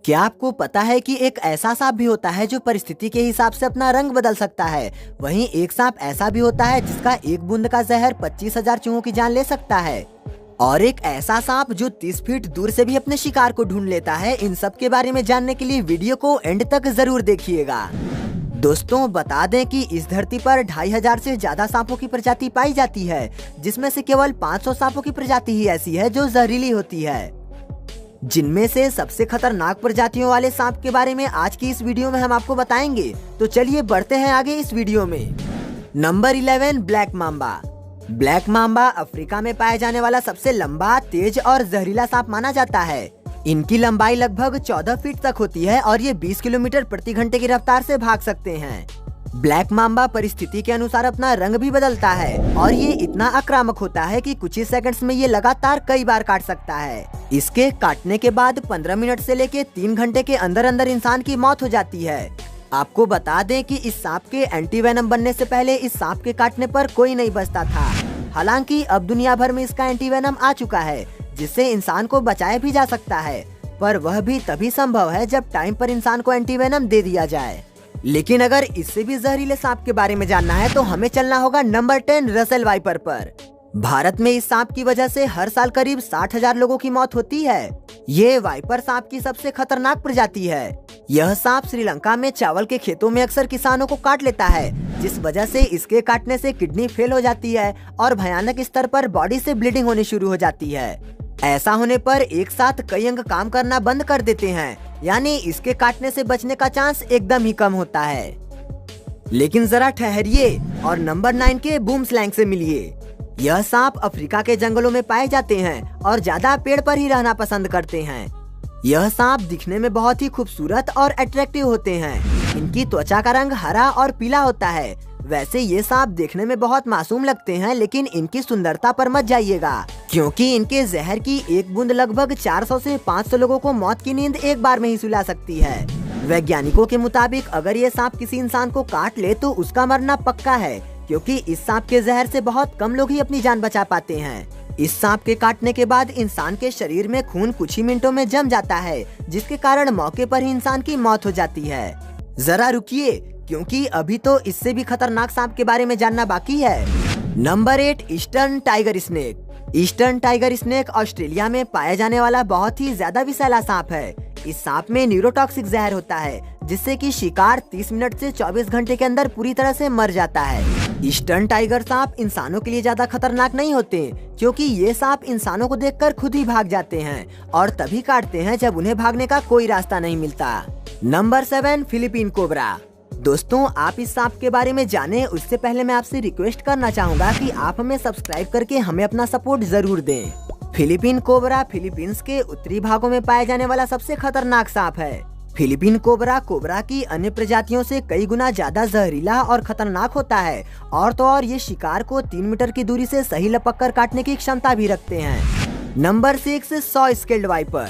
क्या आपको पता है कि एक ऐसा सांप भी होता है जो परिस्थिति के हिसाब से अपना रंग बदल सकता है। वहीं एक सांप ऐसा भी होता है जिसका एक बूंद का जहर 25,000 चूहों की जान ले सकता है। और एक ऐसा सांप जो 30 फीट दूर से भी अपने शिकार को ढूंढ लेता है। इन सब के बारे में जानने के लिए वीडियो को एंड तक जरूर देखिएगा। दोस्तों, बता दें कि इस धरती पर 2500 से ज्यादा सांपों की प्रजाति पाई जाती है, जिसमें से केवल 500 सांपों की प्रजाति ही ऐसी है जो जहरीली होती है। जिनमें से सबसे खतरनाक प्रजातियों वाले सांप के बारे में आज की इस वीडियो में हम आपको बताएंगे। तो चलिए बढ़ते हैं आगे इस वीडियो में। Number 11, black Mamba. Black Mamba Africa में पाया जाने वाला सबसे लंबा, तेज और जहरीला सांप माना जाता है। इनकी लंबाई लगभग 14 फीट तक होती है और ये 20 किलोमीटर प्रति घंटे की रफ्तार से भाग सकते हैं। ब्लैक मांबा परिस्थिति के अनुसार अपना रंग भी बदलता है और ये इतना आक्रामक होता है कि कुछ ही सेकंड्स में ये लगातार कई बार काट सकता है। इसके काटने के बाद 15 मिनट से लेके 3 घंटे के अंदर अंदर इंसान की मौत हो जाती है। आपको बता दें कि इस सांप के एंटीवेनम बनने से पहले इस सांप के काटने पर कोई नहीं बचता था। हालांकि अब दुनिया भर में इसका एंटीवेनम आ चुका है, जिससे इंसान को बचाया भी जा सकता है, पर वह भी तभी संभव है जब टाइम पर इंसान को एंटीवेनम दे दिया जाए। लेकिन अगर इससे भी जहरीले सांप के बारे में जानना है तो हमें चलना होगा नंबर 10, रसेल वाइपर पर। भारत में इस सांप की वजह से हर साल करीब 60,000 लोगों की मौत होती है। ये वाइपर सांप की सबसे खतरनाक प्रजाति है। यह सांप श्रीलंका में चावल के खेतों में अक्सर किसानों को काट लेता है, जिस वजह से इसके काटने से किडनी फेल हो जाती है और भयानक स्तर पर बॉडी से ब्लीडिंग होनी शुरू हो जाती है। ऐसा होने पर एक साथ कई अंग काम करना बंद कर देते हैं, यानी इसके काटने से बचने का चांस एकदम ही कम होता है। लेकिन जरा ठहरिए और नंबर 9 के बूमस्लैंग से मिलिए। यह सांप अफ्रीका के जंगलों में पाए जाते हैं और ज्यादा पेड़ पर ही रहना पसंद करते हैं। यह सांप दिखने में बहुत ही खूबसूरत और अट्रैक्टिव होते हैं। इनकी त्वचा का रंग हरा और पीला होता है। वैसे ये सांप देखने में बहुत मासूम लगते हैं, लेकिन इनकी सुंदरता पर मत जाइएगा, क्योंकि इनके जहर की एक बूंद लगभग 400 से 500 लोगों को मौत की नींद एक बार में ही सुला सकती है। वैज्ञानिकों के मुताबिक अगर ये सांप किसी इंसान को काट ले तो उसका मरना पक्का है, क्योंकि इस सांप के जहर से बहुत कम लोग ही अपनी जान बचा पाते हैं। इस सांप के काटने के बाद इंसान के शरीर में खून कुछ ही मिनटों में जम जाता है, जिसके कारण मौके पर ही इंसान की मौत हो जाती है। जरा रुकिए, क्योंकि अभी तो इससे भी खतरनाक सांप के बारे में जानना बाकी है। Number 8, eastern tiger snake. Eastern tiger snake Australia में पाया जाने वाला बहुत ही ज्यादा विषैला सांप है। इस सांप में न्यूरोटॉक्सिक जहर होता है, जिससे कि शिकार 30 मिनट से 24 घंटे के अंदर पूरी तरह से मर जाता है। ईस्टर्न टाइगर सांप इंसानों के लिए ज्यादा खतरनाक नहीं होते, क्योंकि ये सांप इंसानों को देखकर खुद ही भाग जाते हैं और तभी काटते हैं जब उन्हें भागने का कोई रास्ता नहीं मिलता। Number 7, Philippine cobra. दोस्तों, आप इस सांप के बारे में जाने उससे पहले मैं आपसे रिक्वेस्ट करना चाहूँगा कि आप हमें सब्सक्राइब करके हमें अपना सपोर्ट जरूर दें। फिलीपीन कोबरा फिलीपींस के उत्तरी भागों में पाया जाने वाला सबसे खतरनाक सांप है। फिलीपीन कोबरा कोबरा की अन्य प्रजातियों से कई गुना ज्यादा जहरीला और खतरनाक होता है, और तो और ये शिकार को 3 मीटर की दूरी से सही लपक कर काटने की क्षमता भी रखते हैं। Number 6, saw scaled viper.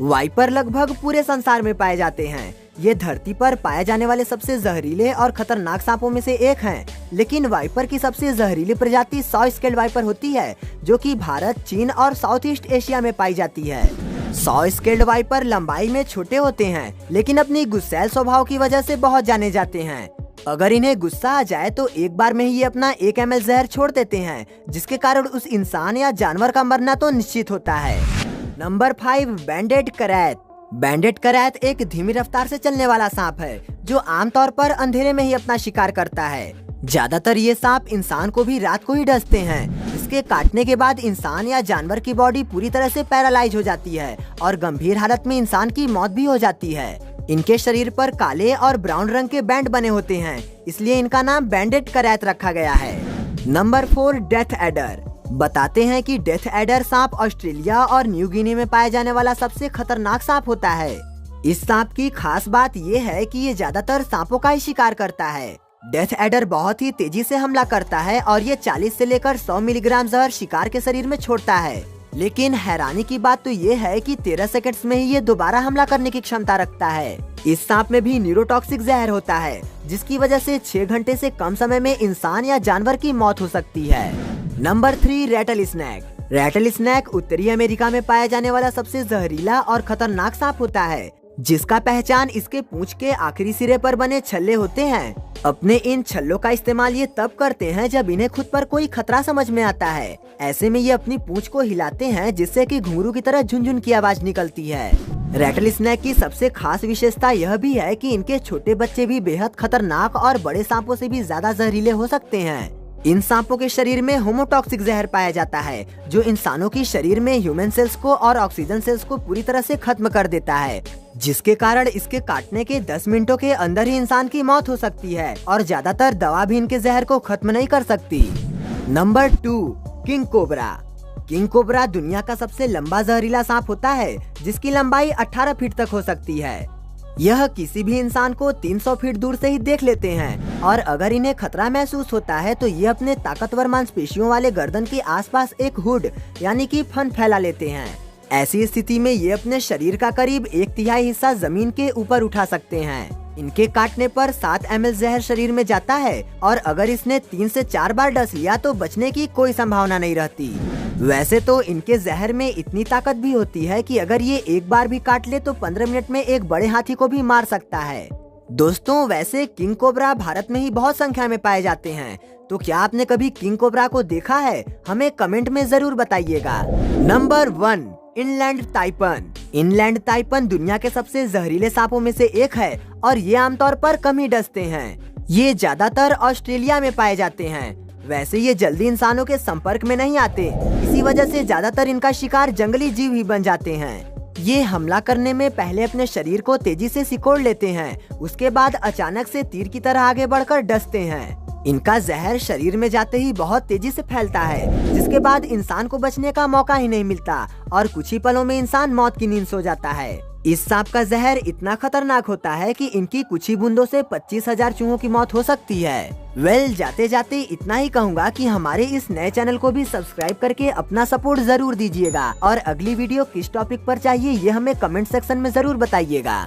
Viper लगभग पूरे संसार में पाए जाते हैं। ये धरती पर पाए जाने वाले सबसे जहरीले और खतरनाक सांपों में से एक हैं। लेकिन वाइपर की सबसे जहरीली प्रजाति सॉ स्केल्ड वाइपर होती है, जो कि भारत, चीन और साउथ ईस्ट एशिया में पाई जाती है। सॉ स्केल्ड वाइपर लंबाई में छोटे होते हैं, लेकिन अपनी गुस्सैल स्वभाव की वजह से बहुत जाने जाते हैं। अगर इन्हें गुस्सा आ जाए तो एक बार में ही ये अपना 1 ml जहर छोड़ देते हैं, जिसके कारण उस इंसान या जानवर का मरना तो निश्चित होता है। नंबर 5, बैंडेड करैत। बैंडेड करैत एक धीमी रफ्तार से चलने वाला सांप है, जो आमतौर पर अंधेरे में ही अपना शिकार करता है। ज्यादातर ये सांप इंसान को भी रात को ही डसते हैं। इसके काटने के बाद इंसान या जानवर की बॉडी पूरी तरह से पैरालाइज हो जाती है और गंभीर हालत में इंसान की मौत भी हो जाती है। इनके शरीर पर काले और ब्राउन रंग के बैंड बने होते हैं, इसलिए इनका नाम बैंडेड करैत रखा गया है। Number 4, death adder. बताते हैं कि डेथ एडर सांप ऑस्ट्रेलिया और न्यू गिनी में पाया जाने वाला सबसे खतरनाक सांप होता है। इस सांप की खास बात ये है कि ये ज्यादातर सांपों का ही शिकार करता है। डेथ एडर बहुत ही तेजी से हमला करता है और ये 40 से लेकर 100 मिलीग्राम जहर शिकार के शरीर में छोड़ता है। लेकिन हैरानी की बात तो ये है कि 13 सेकंड्स में ही ये दोबारा हमला करने की क्षमता रखता है। इस सांप में भी न्यूरोटॉक्सिक जहर होता है, जिसकी वजह से 6 घंटे से कम समय में इंसान या जानवर की मौत हो सकती है। Number 3, rattlesnake. Rattlesnake उत्तरी अमेरिका में पाया जाने वाला सबसे जहरीला और खतरनाक सांप होता है। जिसका पहचान इसके पूंछ के आखिरी सिरे पर बने छल्ले होते हैं। अपने इन छल्लों का इस्तेमाल ये तब करते हैं जब इन्हें खुद पर कोई खतरा समझ में आता है। ऐसे में ये अपनी पूंछ को हिलाते हैं जिससे कि घुंघरू की तरह झुनझुन की आवाज निकलती है। रैटल स्नेक की सबसे खास विशेषता यह भी है कि इनके छोटे बच्चे भी बेहद खतरनाक और बड़े सांपों से भी ज्यादा जहरीले हो सकते हैं। इन सांपों के शरीर में होमोटॉक्सिक जहर पाया जाता है जो इंसानों की शरीर में ह्यूमन सेल्स को और ऑक्सीजन सेल्स को पूरी तरह से खत्म कर देता है, जिसके कारण इसके काटने के 10 मिनटों के अंदर ही इंसान की मौत हो सकती है और ज्यादातर दवा भी इनके जहर को खत्म नहीं कर सकती। Number 2, king cobra. King cobra दुनिया का सबसे लंबा जहरीला सांप होता है जिसकी लंबाई 18 फीट तक हो सकती है। यह किसी भी इंसान को 300 फीट दूर से ही देख लेते हैं और अगर इन्हें खतरा महसूस होता है तो ये अपने ताकतवर मांसपेशियों वाले गर्दन के आसपास एक हुड यानी कि फन फैला लेते हैं। ऐसी स्थिति में ये अपने शरीर का करीब 1/3 हिस्सा जमीन के ऊपर उठा सकते हैं। इनके काटने पर 7 ml जहर शरीर में जाता है और अगर इसने 3 से 4 बार डस लिया तो बचने की कोई संभावना नहीं रहती। वैसे तो इनके जहर में इतनी ताकत भी होती है कि अगर ये एक बार भी काट ले तो 15 मिनट में एक बड़े हाथी को भी मार सकता है। दोस्तों, वैसे किंग कोबरा भारत में ही बहुत संख्या में पाए जाते हैं, तो क्या आपने कभी किंग कोबरा को देखा है? हमें कमेंट में जरूर बताइएगा। Number 1, inland taipan. Inland taipan दुनिया के सबसे जहरीले सांपों में से एक है और ये आमतौर पर कम ही डसते हैं। ये ज्यादातर ऑस्ट्रेलिया में पाए जाते हैं। वैसे ये जल्दी इंसानों के संपर्क में नहीं आते, इसी वजह से ज्यादातर इनका शिकार जंगली जीव ही बन जाते हैं। ये हमला करने में पहले अपने शरीर को तेजी से सिकोड़ लेते हैं, उसके बाद अचानक से तीर की तरह आगे बढ़कर डसते हैं। इनका जहर शरीर में जाते ही बहुत तेजी से फैलता है, जिसके बाद इंसान को बचने का मौका ही नहीं मिलता और कुछ ही पलों में इंसान मौत की नींद सो जाता है। इस सांप का जहर इतना खतरनाक होता है कि इनकी कुछ ही बूंदों से 25,000 चूहों की मौत हो सकती है। जाते जाते इतना ही कहूँगा कि हमारे इस नए चैनल को भी सब्सक्राइब करके अपना सपोर्ट जरूर दीजिएगा और अगली वीडियो किस टॉपिक पर चाहिए ये हमें कमेंट सेक्शन में जरूर बताइएगा।